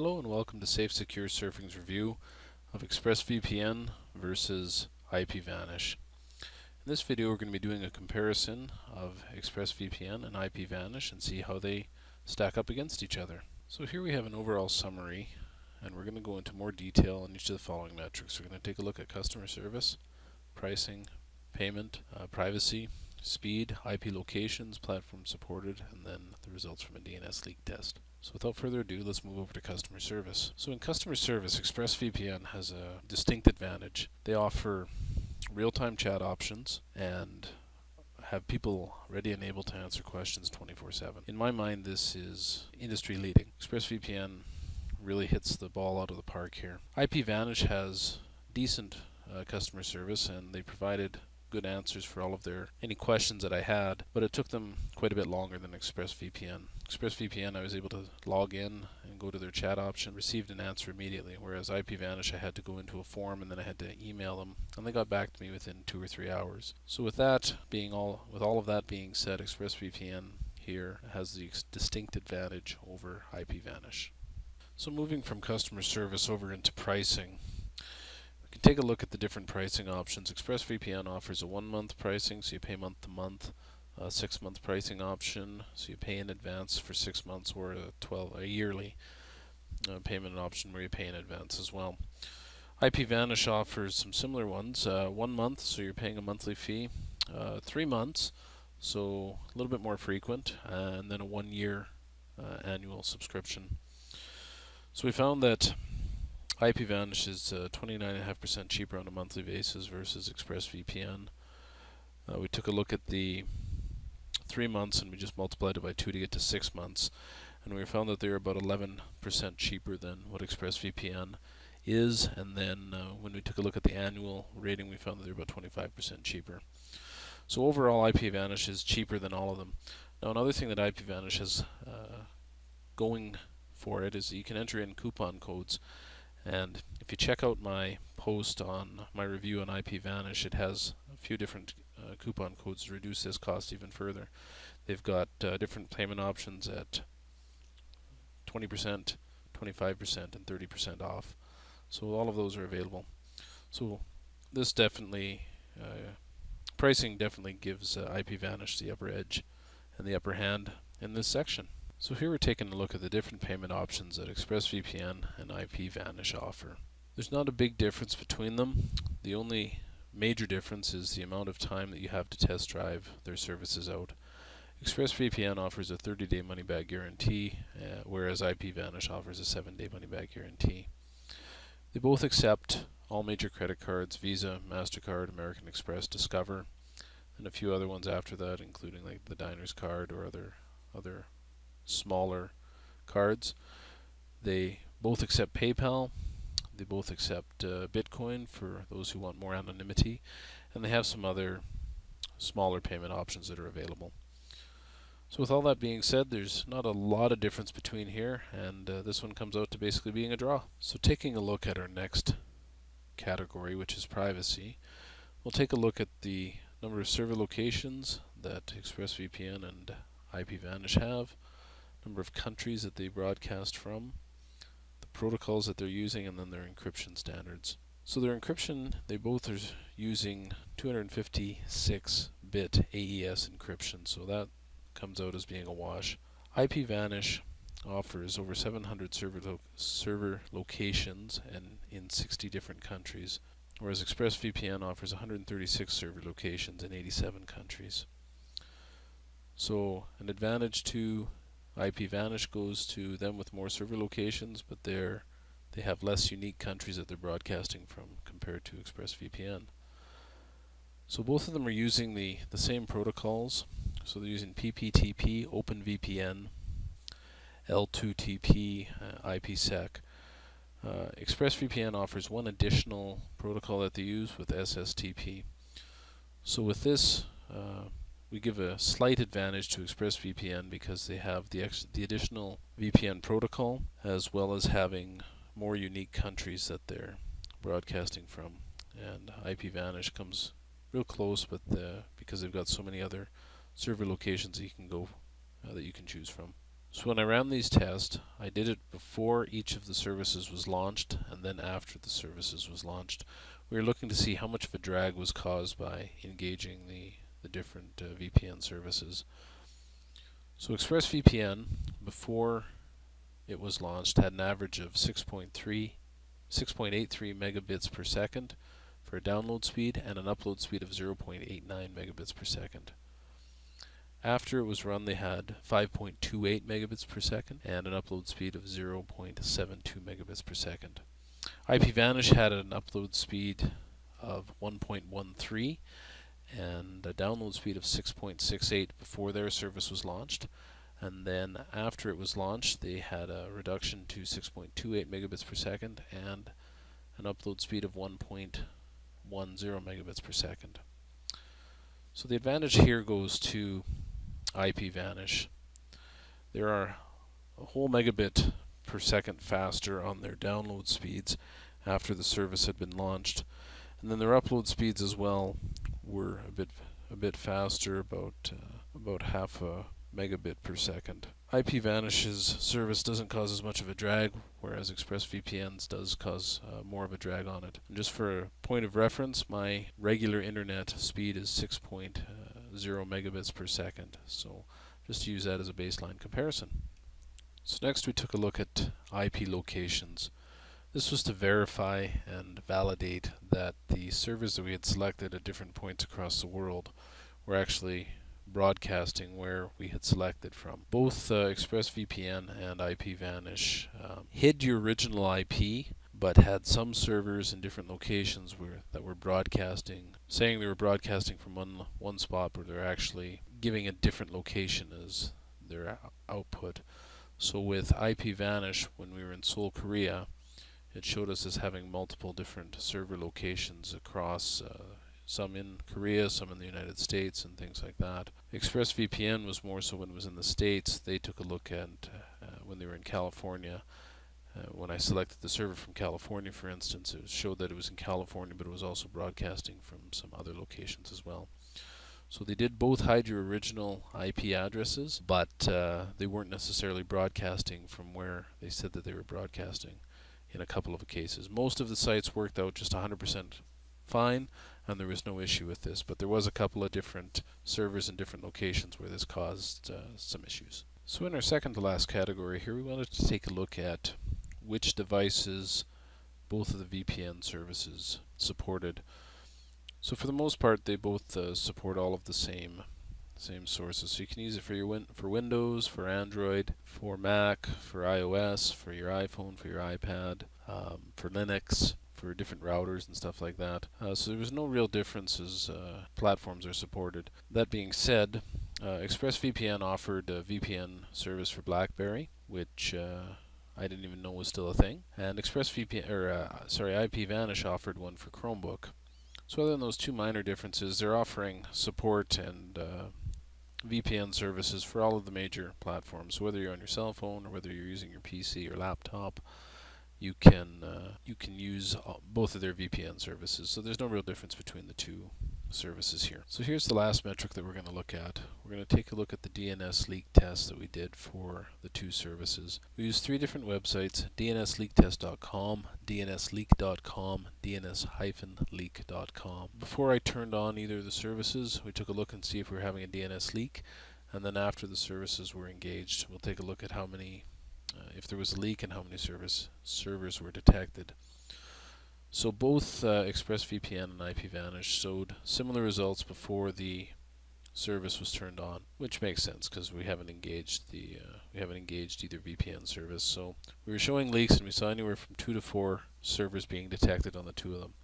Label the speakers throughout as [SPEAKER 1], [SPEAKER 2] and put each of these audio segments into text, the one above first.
[SPEAKER 1] Hello and welcome to Safe Secure Surfing's review of ExpressVPN versus IPVanish. In this video we're going to be doing a comparison of ExpressVPN and IPVanish and see how they stack up against each other. So here we have an overall summary and we're going to go into more detail on each of the following metrics. We're going to take a look at customer service, pricing, payment, privacy, speed, IP locations, platform supported, and then the results from a DNS leak test. So without further ado, let's move over to customer service. So in customer service, ExpressVPN has a distinct advantage. They offer real-time chat options and have people ready and able to answer questions 24/7. In my mind, this is industry leading. ExpressVPN really hits the ball out of the park here. IPVanish has decent customer service, and they provided good answers for all of any questions that I had, but it took them quite a bit longer than ExpressVPN. ExpressVPN, I was able to log in and go to their chat option, received an answer immediately, whereas IPVanish I had to go into a form and then I had to email them, and they got back to me within 2 or 3 hours. So with all of that being said, ExpressVPN here has the distinct advantage over IPVanish. So moving from customer service over into pricing, we can take a look at the different pricing options. ExpressVPN offers a 1-month pricing, so you pay month to month. A 6-month pricing option, so you pay in advance for 6 months, or a yearly payment option where you pay in advance as well. IPVanish offers some similar ones. 1 month, so you're paying a monthly fee. 3 months, so a little bit more frequent, and then a 1-year annual subscription. So we found that IPVanish is 29.5% cheaper on a monthly basis versus ExpressVPN. We took a look at the 3 months and we just multiplied it by 2 to get to 6 months, and we found that they were about 11% cheaper than what ExpressVPN is, and then when we took a look at the annual rating, we found that they were about 25% cheaper. So overall, IPVanish is cheaper than all of them. Now another thing that IPVanish has going for it is that you can enter in coupon codes, and if you check out my post on my review on IPVanish, it has a few different coupon codes to reduce this cost even further. They've got different payment options at 20%, 25%, and 30% off. So all of those are available. So this pricing definitely gives IPVanish the upper edge and the upper hand in this section. So here we're taking a look at the different payment options that ExpressVPN and IPVanish offer. There's not a big difference between them. The only major difference is the amount of time that you have to test drive their services out. ExpressVPN offers a 30-day money-back guarantee, whereas IPVanish offers a 7-day money-back guarantee. They both accept all major credit cards: Visa, MasterCard, American Express, Discover, and a few other ones after that, including like the Diners card or other smaller cards. They both accept PayPal. They both accept Bitcoin for those who want more anonymity, and they have some other smaller payment options that are available. So with all that being said, there's not a lot of difference between here, and this one comes out to basically being a draw. So taking a look at our next category, which is privacy, we'll take a look at the number of server locations that ExpressVPN and IPVanish have, number of countries that they broadcast from, the protocols that they're using, and then their encryption standards. So their encryption, they both are using 256-bit AES encryption, so that comes out as being a wash. IPVanish offers over 700 server locations and in 60 different countries, whereas ExpressVPN offers 136 server locations in 87 countries. So an advantage to IPVanish goes to them with more server locations, but they have less unique countries that they're broadcasting from compared to ExpressVPN. So both of them are using the same protocols. So they're using PPTP, OpenVPN, L2TP, IPsec. ExpressVPN offers one additional protocol that they use with SSTP. So with this, we give a slight advantage to ExpressVPN because they have the additional VPN protocol, as well as having more unique countries that they're broadcasting from. And IPVanish comes real close, but because they've got so many other server locations that you can choose from. So when I ran these tests, I did it before each of the services was launched and then after the services was launched. We were looking to see how much of a drag was caused by engaging the different VPN services. So ExpressVPN, before it was launched, had an average of 6.83 megabits per second for a download speed and an upload speed of 0.89 megabits per second. After it was run, they had 5.28 megabits per second and an upload speed of 0.72 megabits per second. IPVanish had an upload speed of 1.13 and a download speed of 6.68 before their service was launched. And then after it was launched, they had a reduction to 6.28 megabits per second and an upload speed of 1.10 megabits per second. So the advantage here goes to IPVanish. They are a whole megabit per second faster on their download speeds after the service had been launched, and then their upload speeds as well were a bit faster, about half a megabit per second. IPVanish's service doesn't cause as much of a drag, whereas ExpressVPN's does cause more of a drag on it. And just for a point of reference, my regular internet speed is 6.0 megabits per second, so just use that as a baseline comparison. So next we took a look at IP locations. This was to verify and validate that the servers that we had selected at different points across the world were actually broadcasting where we had selected from. Both ExpressVPN and IPVanish hid your original IP, but had some servers in different locations that were broadcasting, saying they were broadcasting from one spot, but they're actually giving a different location as their output. So with IPVanish, when we were in Seoul, Korea, it showed us as having multiple different server locations across, some in Korea, some in the United States, and things like that. ExpressVPN was more so when it was in the States. They took a look at when they were in California. When I selected the server from California, for instance, it showed that it was in California, but it was also broadcasting from some other locations as well. So they did both hide your original IP addresses, but they weren't necessarily broadcasting from where they said that they were broadcasting in a couple of cases. Most of the sites worked out just 100% fine, and there was no issue with this, but there was a couple of different servers in different locations where this caused some issues. So in our second to last category here, we wanted to take a look at which devices both of the VPN services supported. So for the most part, they both support all of the same sources. So you can use it for Windows, for Android, for Mac, for iOS, for your iPhone, for your iPad, for Linux, for different routers and stuff like that. So there was no real difference as platforms are supported. That being said, ExpressVPN offered a VPN service for BlackBerry, which I didn't even know was still a thing, and IPVanish offered one for Chromebook. So other than those two minor differences, they're offering support and VPN services for all of the major platforms. So whether you're on your cell phone or whether you're using your PC or laptop, you can use both of their VPN services. So there's no real difference between the two services here. So here's the last metric that we're going to look at. We're going to take a look at the DNS leak test that we did for the two services. We used three different websites: dnsleaktest.com, dnsleak.com, dns-leak.com. Before I turned on either of the services, we took a look and see if we were having a DNS leak, and then after the services were engaged, we'll take a look at how many, if there was a leak, and how many servers were detected. So both ExpressVPN and IPVanish showed similar results before the service was turned on, which makes sense because we haven't engaged either VPN service. So we were showing leaks, and we saw anywhere from 2 to 4 servers being detected on the two of them.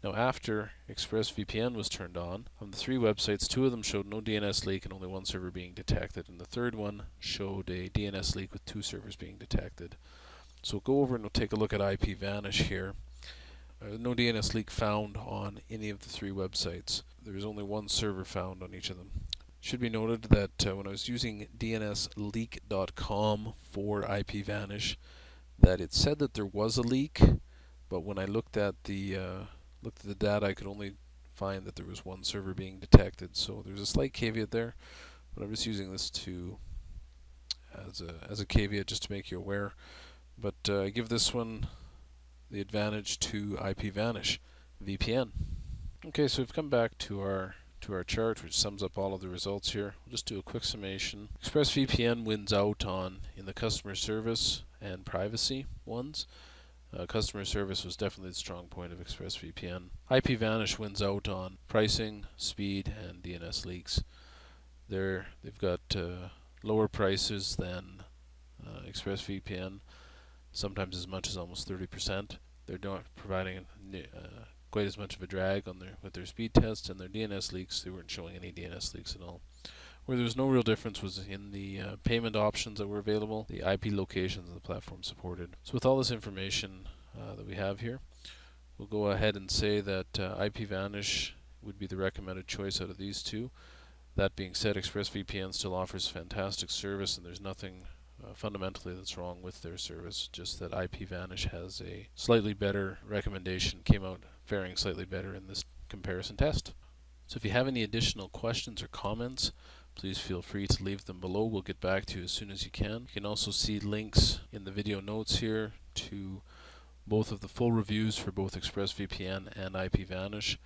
[SPEAKER 1] Now after ExpressVPN was turned on the 3 websites, 2 of them showed no DNS leak and only 1 server being detected, and the third one showed a DNS leak with 2 servers being detected. So we'll go over and we'll take a look at IPVanish here. No DNS leak found on any of the 3 websites. There was only 1 server found on each of them. It should be noted that when I was using dnsleak.com for IPVanish, that it said that there was a leak, but when I looked at the data, I could only find that there was 1 server being detected. So there's a slight caveat there, but I'm just using this to as a caveat, just to make you aware. But I give this one the advantage to IP Vanish VPN. Okay, so we've come back to our chart, which sums up all of the results here. We'll just do a quick summation. ExpressVPN wins out in the customer service and privacy ones. Customer service was definitely the strong point of ExpressVPN. IP Vanish wins out on pricing, speed, and DNS leaks. They've got lower prices than ExpressVPN, sometimes as much as almost 30%. They're not providing quite as much of a drag on with their speed tests, and their DNS leaks, they weren't showing any DNS leaks at all. Where there was no real difference was in the payment options that were available, the IP locations the platform supported. So with all this information that we have here, we'll go ahead and say that IP Vanish would be the recommended choice out of these two. That being said, ExpressVPN still offers fantastic service, and there's nothing fundamentally that's wrong with their service, just that IP Vanish has a slightly better recommendation, came out faring slightly better in this comparison test. So if you have any additional questions or comments, please feel free to leave them below. We'll get back to you as soon as you can. You can also see links in the video notes here to both of the full reviews for both ExpressVPN and IP Vanish,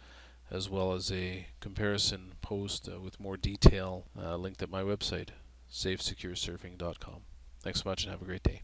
[SPEAKER 1] as well as a comparison post with more detail linked at my website, safesecuresurfing.com. Thanks so much and have a great day.